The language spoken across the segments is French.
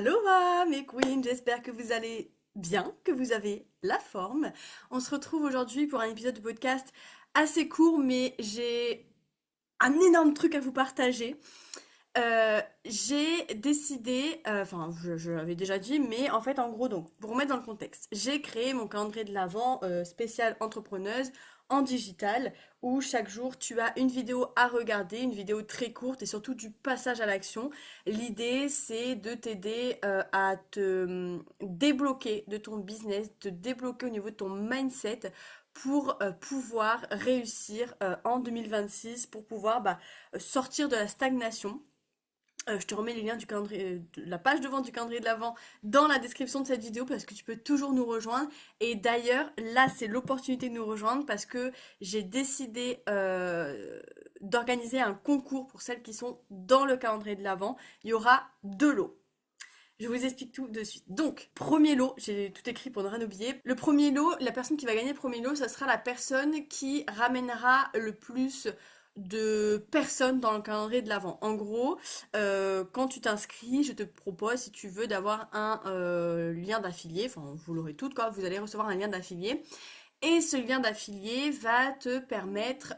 Aloha mes queens, j'espère que vous allez bien, que vous avez la forme. On se retrouve aujourd'hui pour un épisode de podcast assez court, mais j'ai un énorme truc à vous partager. J'ai décidé, je l'avais déjà dit, mais en fait, en gros, donc, pour remettre dans le contexte, j'ai créé mon calendrier de l'Avent spécial entrepreneuse en digital, où chaque jour tu as une vidéo à regarder, une vidéo très courte et surtout du passage à l'action. L'idée, c'est de t'aider à te débloquer de ton business, te débloquer au niveau de ton mindset pour pouvoir réussir en 2026, pour pouvoir sortir de la stagnation. Je te remets les liens du calendrier, de la page de vente du calendrier de l'Avent dans la description de cette vidéo parce que tu peux toujours nous rejoindre. Et d'ailleurs, là, c'est l'opportunité de nous rejoindre parce que j'ai décidé d'organiser un concours pour celles qui sont dans le calendrier de l'Avent. Il y aura deux lots. Je vous explique tout de suite. Donc, premier lot, j'ai tout écrit pour ne rien oublier. Le premier lot, la personne qui va gagner le premier lot, ça sera la personne qui ramènera le plus de personnes dans le calendrier de l'Avent. En gros, quand tu t'inscris, je te propose, si tu veux, d'avoir un lien d'affilié. Enfin, vous l'aurez toutes, quoi. Vous allez recevoir un lien d'affilié. Et ce lien d'affilié va te permettre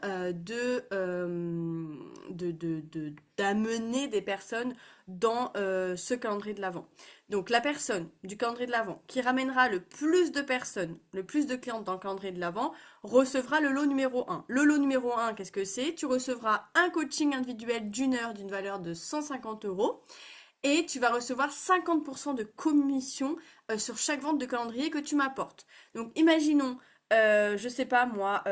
d'amener des personnes dans ce calendrier de l'Avent. Donc la personne du calendrier de l'Avent qui ramènera le plus de personnes, le plus de clientes dans le calendrier de l'Avent, recevra le lot numéro un. Le lot numéro un, qu'est-ce que c'est? Tu recevras un coaching individuel d'une heure d'une valeur de 150 euros. Et tu vas recevoir 50% de commission sur chaque vente de calendrier que tu m'apportes. Donc imaginons je sais pas moi,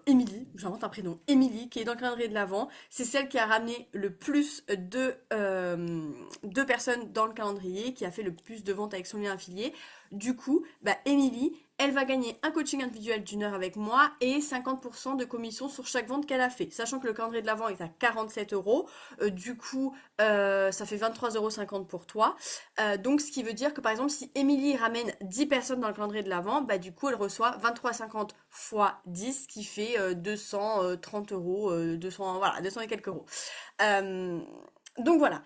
Émilie, j'invente un prénom, Émilie, qui est dans le calendrier de l'Avent, c'est celle qui a ramené le plus de personnes dans le calendrier, qui a fait le plus de ventes avec son lien affilié. Du coup, Émilie, elle va gagner un coaching individuel d'une heure avec moi et 50% de commission sur chaque vente qu'elle a fait. Sachant que le calendrier de l'Avent est à 47 euros, du coup, ça fait 23,50 € pour toi. Donc, ce qui veut dire que par exemple, si Émilie ramène 10 personnes dans le calendrier de l'Avent, du coup, elle reçoit 23,50 fois 10, qui fait 230 euros, 200, voilà, 200 et quelques euros. Euh, donc voilà.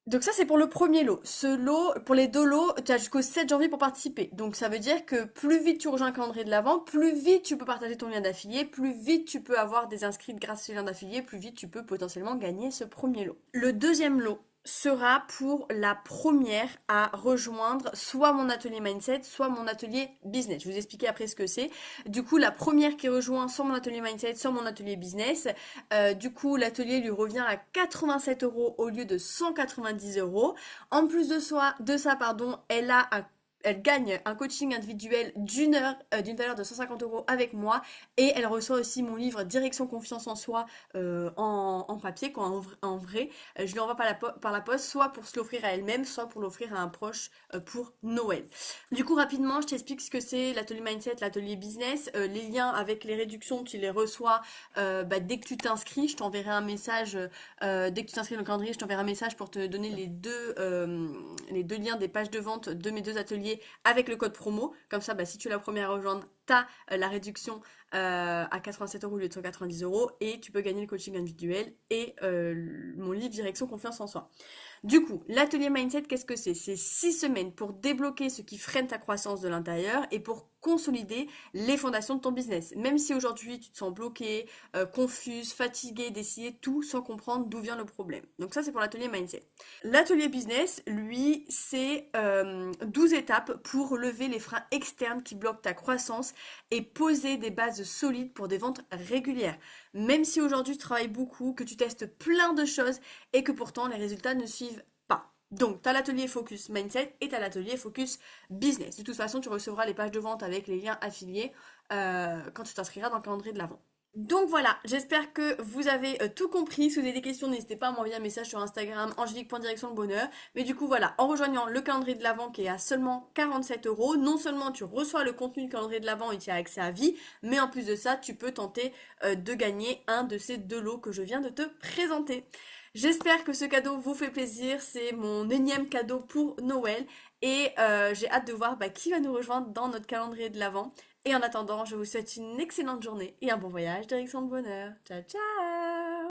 Donc ça c'est pour le premier lot. Ce lot, pour les deux lots, tu as jusqu'au 7 janvier pour participer. Donc ça veut dire que plus vite tu rejoins le calendrier de l'Avent, plus vite tu peux partager ton lien d'affilié, plus vite tu peux avoir des inscrits grâce à ce lien d'affilié, plus vite tu peux potentiellement gagner ce premier lot. Le deuxième lot sera pour la première à rejoindre soit mon atelier mindset, soit mon atelier business. Je vais vous expliquer après ce que c'est. Du coup, la première qui rejoint soit mon atelier mindset, soit mon atelier business, du coup, l'atelier lui revient à 87 euros au lieu de 190 euros. En plus de ça, pardon, elle gagne un coaching individuel d'une heure, d'une valeur de 150 euros avec moi, et elle reçoit aussi mon livre Direction Confiance en Soi en papier, quoi, en vrai. Je lui envoie par la poste, soit pour se l'offrir à elle-même, soit pour l'offrir à un proche pour Noël. Du coup, rapidement, je t'explique ce que c'est l'atelier mindset, l'atelier business. Les liens avec les réductions, tu les reçois dès que tu t'inscris. Je t'enverrai un message, dès que tu t'inscris dans le calendrier, je t'enverrai un message pour te donner les deux liens des pages de vente de mes deux ateliers avec le code promo. Comme ça, si tu es la première à rejoindre, tu as la réduction à 87 euros au lieu de 190 euros, et tu peux gagner le coaching individuel et mon livre Direction Confiance en Soi. Du coup, l'atelier mindset, qu'est-ce que c'est? C'est 6 semaines pour débloquer ce qui freine ta croissance de l'intérieur et pour consolider les fondations de ton business. Même si aujourd'hui tu te sens bloqué, confuse, fatigué d'essayer tout sans comprendre d'où vient le problème. Donc ça, c'est pour l'atelier mindset. L'atelier business, lui, c'est 12 étapes pour lever les freins externes qui bloquent ta croissance et poser des bases solides pour des ventes régulières. Même si aujourd'hui tu travailles beaucoup, que tu testes plein de choses et que pourtant les résultats ne suivent pas. Donc, tu as l'atelier Focus Mindset et tu as l'atelier Focus Business. De toute façon, tu recevras les pages de vente avec les liens affiliés quand tu t'inscriras dans le calendrier de l'Avent. Donc voilà, j'espère que vous avez tout compris. Si vous avez des questions, n'hésitez pas à m'envoyer un message sur Instagram, angélique.direction le bonheur. Mais du coup, voilà, en rejoignant le calendrier de l'Avent qui est à seulement 47 euros, non seulement tu reçois le contenu du calendrier de l'Avent et tu as accès à vie, mais en plus de ça, tu peux tenter de gagner un de ces deux lots que je viens de te présenter. J'espère que ce cadeau vous fait plaisir, c'est mon énième cadeau pour Noël, et j'ai hâte de voir qui va nous rejoindre dans notre calendrier de l'Avent. Et en attendant, je vous souhaite une excellente journée et un bon voyage direction le bonheur. Ciao ciao!